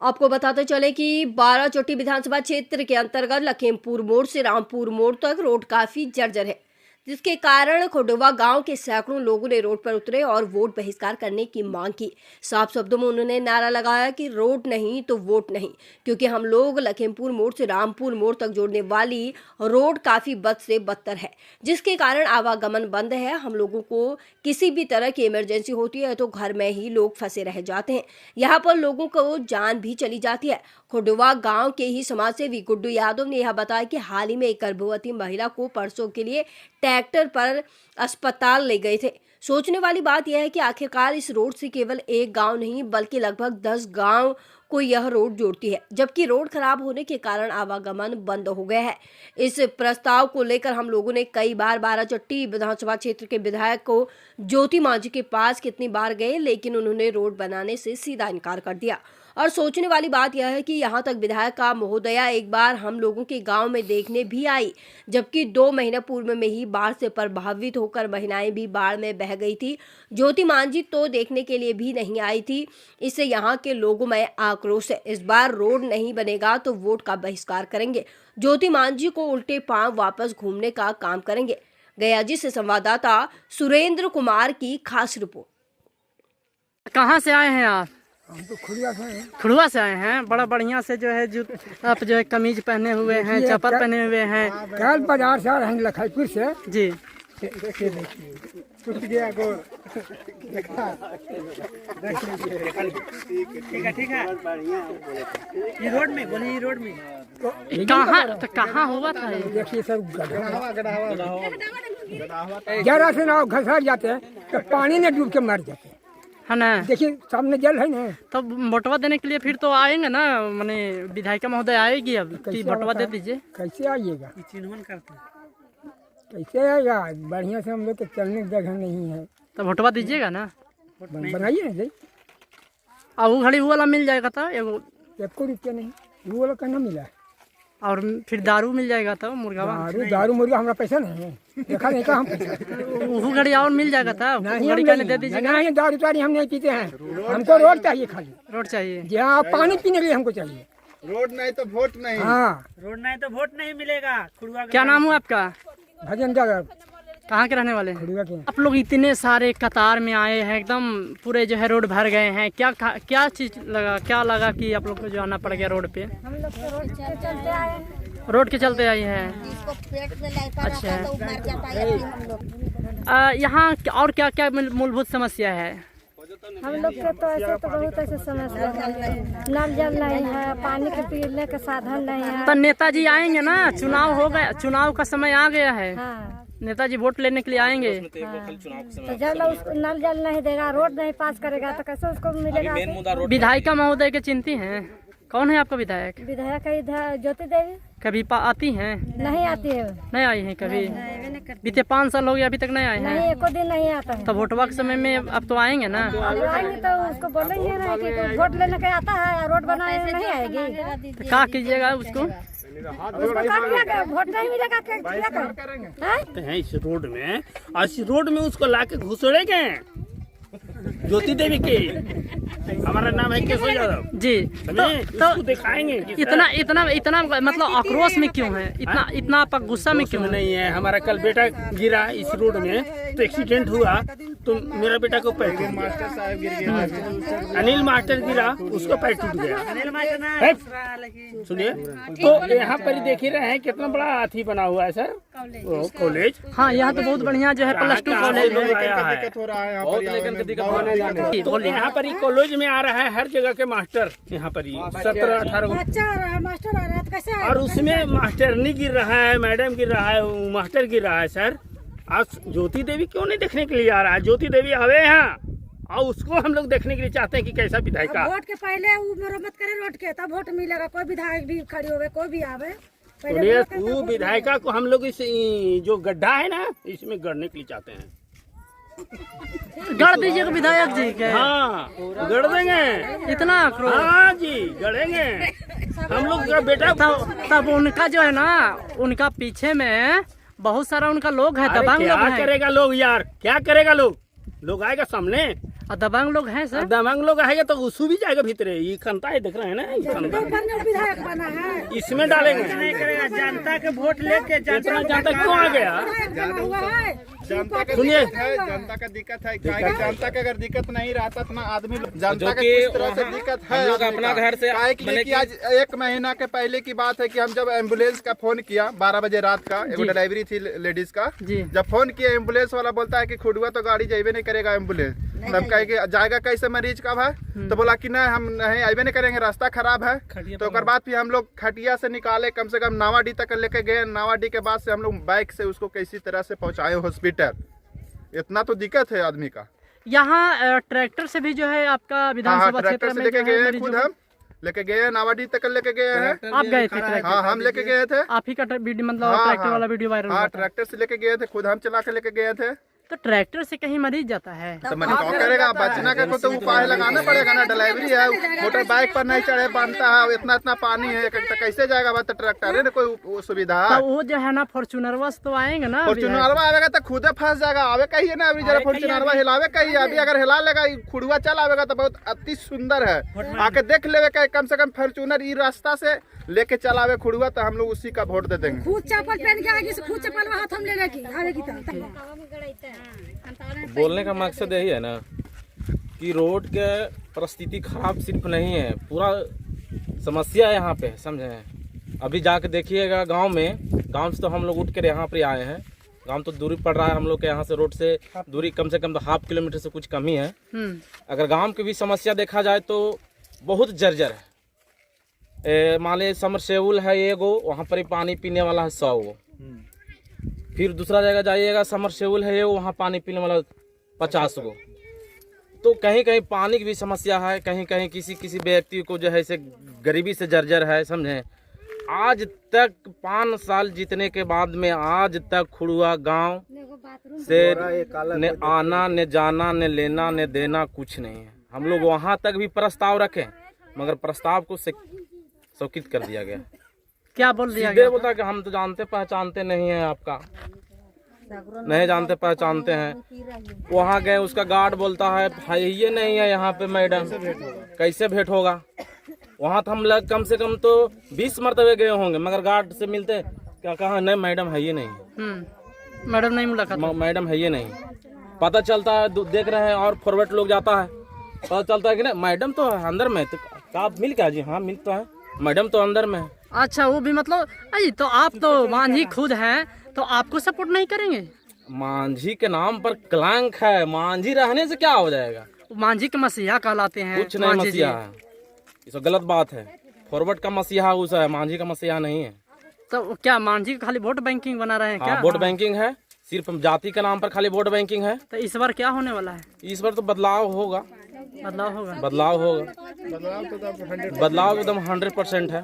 आपको बताते चले कि बाराचोटी विधानसभा क्षेत्र के अंतर्गत लखीमपुर मोड़ से रामपुर मोड़ तक रोड काफी जर्जर है, जिसके कारण खुडवा गांव के सैकड़ों लोगों ने रोड पर उतरे और वोट बहिष्कार करने की मांग की। साफ शब्दों में उन्होंने नारा लगाया कि रोड नहीं तो वोट नहीं, क्योंकि हम लोग लखीमपुर मोड़ से रामपुर मोड़ तक जोड़ने वाली रोड काफी बद से बदतर है, जिसके कारण आवागमन बंद है। हम लोगों को किसी भी तरह की इमरजेंसी होती है तो घर में ही लोग फंसे रह जाते हैं, यहाँ पर लोगों को जान भी चली जाती है। खुडवा गांव के ही समाजसेवी गुड्डू यादव ने यह बताया कि हाल ही में एक गर्भवती महिला को परसों के लिए ट्रैक्टर पर अस्पताल ले गए थे। सोचने वाली बात यह है कि आखिरकार इस रोड से केवल एक गांव नहीं बल्कि लगभग 10 गांव को यह रोड जोड़ती है, जबकि रोड खराब होने के कारण आवागमन बंद हो गया है। इस प्रस्ताव को लेकर हम लोगों ने कई बार बाराचट्टी विधानसभा क्षेत्र के विधायक को ज्योति मांझी के पास कितनी बार गए, लेकिन उन्होंने रोड बनाने से सीधा इनकार कर दिया। और सोचने वाली बात यह है कि यहाँ तक विधायक का महोदया एक बार हम लोगों के गांव में देखने भी आई, जबकि 2 महीने पूर्व में ही बाढ़ से प्रभावित होकर महिलाएं भी बाढ़ में बह गई थी। ज्योति मांझी तो देखने के लिए भी नहीं आई थी। इससे यहाँ के लोगों में आक्रोश है। इस बार रोड नहीं बनेगा तो वोट का बहिष्कार करेंगे। ज्योति मांझी को उल्टे पांव वापस घूमने का काम करेंगे। गयाजी से संवाददाता सुरेंद्र कुमार की खास रिपोर्ट। कहाँ से आए हैं आप? हम तो खुड़िया से हैं। खुड़वा से आए हैं। बड़ा बढ़िया से जो है आप जो है कमीज पहने हुए हैं, चप्पल पहने हुए हैं। कल बाजार से आ रहे हैं लखीमपुर से जी। टूट गया गोड़। ठीक है ये रोड में बोले, ये रोड में कहाँ हुआ था ये? देखिए सब जरा से नाव घसर जाते हैं तो पानी में डूब के मर जाते हैं, है ना? देखिए सामने जल है ना। तो बटवा देने के लिए फिर तो आएंगे ना, माने विधायिका महोदय आएगी अब कि बटवा दे दीजिए। कैसे आइएगा? चिन्हवन करते हैं। कैसे आएगा? बढ़िया से हम लोग के चलने की जगह नहीं है तो बटवा दीजिएगा ना, बनाइए ना जी। और वो घड़ी वो वाला मिल जाएगा था एगो, 1 रुपया नहीं वो वाला कहना मिला है। और फिर दारू मिल जाएगा था मुर्गा। दारू मुर्गा हमारा पैसा नहीं है, देखा नहीं का हम वो घड़ी और मिल जाएगा था, घड़ी कहने दे दीजिए। नहीं दारू तारी हम नहीं पीते हैं, हमको रोड चाहिए, खाली रोड चाहिए। जी हाँ, पानी पीने के लिए हमको चाहिए। रोड नहीं तो वोट नहीं। हाँ, रोड नहीं तो वोट नहीं मिलेगा। खुड़वा क्या नाम हुआ आपका? भजन जागर। कहाँ के रहने वाले हैं खुड़वा के। आप लोग? इतने सारे कतार में आए हैं, एकदम पूरे जो है रोड भर गए हैं। क्या चीज लगा, क्या लगा कि आप लोग को जो आना पड़ गया रोड पे? हम लोग तो रोड के चलते आए हैं। रोड के चलते आई हैं। जिसको पेट में लगता रहता है तो मर जाता है। हम लोग यहाँ और क्या क्या मूलभूत समस्या है? हम लोग के तो ऐसे तो बहुत ऐसे समस्या है, नल जल नहीं है, पानी के पीने का साधन नहीं है। तो नेताजी आएंगे ना, चुनाव हो गया, चुनाव का समय आ गया है। हाँ, नेताजी वोट लेने के लिए आएंगे। हाँ। तो जब लोग उसको नल जल नहीं देगा, रोड नहीं पास करेगा तो कैसे उसको मिलेगा? विधायिका महोदय के चिंती हैं। कौन है आपका विधायक? विधायक इधर ज्योति देवी कभी आती हैं? नहीं आती है। नहीं आई हैं कभी? बीते 5 साल हो गए अभी तक नहीं आए नहीं, हैं। एको दिन नहीं आता है। तो वोटवा के समय में अब तो आएंगे ना। अब आएंगे तो उसको बोलेंगे ना कि वोट लेने के आता है, रोड बनाने नहीं आएगी। तो क्या कीजिएगा उसको? उसको क्या वोट नहीं मिलेगा, क्या करेंगे? हैं इस रोड में, और इस रोड में उसको लाके घुसड़ेंगे। ज्योति देवी के हमारा नाम है केशव यादव जी। तो दिखाएंगे इतना इतना इतना मतलब आक्रोश में क्यों है? इतना आपका गुस्सा में क्यों है? नहीं है। हमारा कल बेटा गिरा इस रोड में, तो एक्सीडेंट हुआ, तो मेरा बेटा को पैर टूट मास्टर साहब गिर गया। अनिल मास्टर गिरा, उसको पैर टूट गया। सुनिए, तो यहाँ पर देख ही रहे हैं कितना बड़ा हाथी बना हुआ है सर, कॉलेज। हाँ, यहाँ तो बहुत बढ़िया जो है +2 कॉलेज लोग आया है। दिक्कत हो रहा है यहाँ पर, तो यहाँ पर ही कॉलेज में आ रहा है हर जगह के मास्टर। यहाँ पर ही 17-18 मास्टर आ रहा है तो कैसे? और उसमें मास्टर नहीं गिर रहा है, मैडम गिर रहा है, मास्टर गिर रहा है सर। आज ज्योति देवी क्यों नहीं देखने के लिए आ रहा है? ज्योति देवी आवे यहाँ, और उसको हम लोग देखने के लिए चाहते हैं कि कैसा विधायिका। वोट के पहले वो मरम्मत करे रोड के, तब वोट मिलेगा। कोई विधायक भी खड़ी होवे, कोई भी आवे, सुनिए, वो विधायिका को हम लोग इस जो गड्ढा है ना, इसमें गड़ने के लिए चाहते हैं। गढ़ दीजिएगा विधायक जी के। हाँ, गड़ देंगे। इतना आक्रोश? हाँ जी, गड़ेंगे हम लोग का बेटा। तब उनका जो है ना, उनका पीछे में बहुत सारा उनका लोग है, दबंग लोग क्या है। करेगा लोग यार, क्या करेगा लोग? लोग आएगा सामने, और दबंग लोग हैं सर? दबंग लोग है तो उसू भी जाएगा भीतर, ये खनता है, देख रहे हैं ना, ये खनता इसमें डालेंगे। नहीं करेगा, जनता के वोट लेके जनता क्यों आ गया? जनता का सुनिए। दिक्कत है, जनता का दिक्कत है, क्या है कि जनता का अगर दिक्कत नहीं रहता तो ना आदमी जनता जो का कि किस तरह से दिक्कत है हम लोग आदमी अपना का। घर से क्या है कि मैंने देखिए, आज 1 महीना के पहले की बात है कि हम जब एम्बुलेंस का फोन किया 12 बजे रात का, एगो डिलीवरी थी लेडीज का, जी। जब फोन किया एम्बुलेंस वाला बोलता है कि खुडुआ तो गाड़ी जाइबे नहीं करेगा एम्बुलेंस। हम कहे कि जाएगा कैसे मरीज कब है, तो बोला कि नहीं हम नहीं आइबे नहीं करेंगे, रास्ता खराब है। तो उसके बाद फिर हम लोग खटिया से निकाले, कम से कम नावाडी तक लेके गए, नावाडी के बाद से हम लोग बाइक से उसको किसी तरह से पहुंचाए हॉस्पिटल। इतना तो दिक्कत है आदमी का। यहाँ ट्रैक्टर से भी जो है आपका हाँ, विधानसभा ट्रैक्टर क्षेत्र से में लेके जो गए है हैं, मरीजों खुद को- हम लेके गए हैं, नावाडी तक लेके गए हैं। आप गए थे ट्रैक्टर? हाँ, हम लेके गए थे। आप ही का वीडियो मतलब हाँ, ट्रैक्टर हाँ। वाला वीडियो वायरल हाँ, हुआ था। ट्रैक्टर से लेके गए थे, खुद हम चला के लेके गए थे। तो ट्रैक्टर से कहीं मरीज जाता है? तो मैंने क्या करेगा, बचना का को तो उपाय लगाना पड़ेगा ना। डिलीवरी है, मोटर बाइक पर नहीं चढ़े बनता है, इतना इतना पानी है, तो कैसे जाएगा? बात ट्रैक्टर है ना, कोई सुविधा तो है? वो जो है ना फॉर्चूनरवा से तो आएंगे ना अभी? फॉर्चुनरवा आवेगा तो खुदे फंस जाएगा। आवे कहिए ना, अभी जरा फॉर्चुनरवा हिलावे कहिए, अभी अगर हिला लेगा खुड़ुआ चल आवेगा तो बहुत अति सुंदर है। आके देख लेवे कहीं, कम से कम फॉर्चुनर ई रास्ता से लेके चलावे खुड़ुआ, तो हम लोग उसी का वोट दे देंगे। खुद चप्पल पहन के आगे से खुद चप्पल हाथ हम लेने की आगे की तरफ। बोलने का मकसद यही है ना कि रोड के परिस्थिति खराब सिर्फ नहीं है, पूरा समस्या यहाँ पे है, समझे? अभी जाके देखिएगा गांव में, गांव से तो हम लोग उठ कर यहाँ पे आए हैं। गांव तो दूरी पड़ रहा है हम लोग के यहाँ से, रोड से दूरी कम से कम तो 1/2 किलोमीटर से कुछ कम ही है। अगर गांव की भी समस्या देखा जाए तो बहुत जर्जर है। मान लीजिए समरसेबुल है एगो, वहाँ पर ही पानी पीने वाला है 100 गो। फिर दूसरा जगह जाइएगा, समरसेबुल है एगो, वहाँ पानी पीने वाला 50 गो। तो कहीं कहीं पानी की भी समस्या है, कहीं कहीं किसी व्यक्ति को जो है से गरीबी से जर्जर है, समझे? आज तक 5 साल जीतने के बाद में आज तक खुड़ुआ गांव से न आना न जाना न लेना न देना कुछ नहीं है। हम लोग वहां तक भी प्रस्ताव रखें, मगर प्रस्ताव को स्वीकृत कर दिया गया। क्या बोल दिया सीधे गया? बोलता कि हम तो जानते पहचानते नहीं है, आपका नहीं जानते पहचानते हैं। वहाँ गए, उसका गार्ड बोलता है भाई ये नहीं है यहाँ पे मैडम, कैसे भेंट होगा? वहाँ तो हम लोग कम से कम तो 20 मरतबे गए होंगे, मगर गार्ड से मिलते क्या कहा, नहीं मैडम है ये नहीं, मैडम नहीं मुलाकात? मैडम है ये नहीं। पता चलता है, देख रहे हैं और फॉरवर्ड लोग जाता है, पता चलता है कि नहीं मैडम तो है अंदर में। तो आप मिल क्या जी? हाँ मिल तो है, मैडम तो अंदर में है। अच्छा, वो भी मतलब अजी, तो आप तो मांझी खुद हैं, तो आपको सपोर्ट नहीं करेंगे? मांझी के नाम पर कलंक है, मांझी रहने से क्या हो जाएगा? मांझी के मसीहा कहलाते हैं। कुछ नहीं मांझी जी। मसीहा है, ये सब गलत बात है। फॉरवर्ड का मसीहा उस है, मांझी का मसीहा नहीं है। तो क्या मांझी का खाली वोट बैंकिंग बना रहे हैं क्या? हाँ, वोट बैंकिंग है, सिर्फ जाति के नाम पर खाली वोट बैंकिंग है। तो इस बार क्या होने वाला है? इस बार तो बदलाव होगा, बदलाव होगा? बदलाव होगा, बदलाव एकदम 100% है।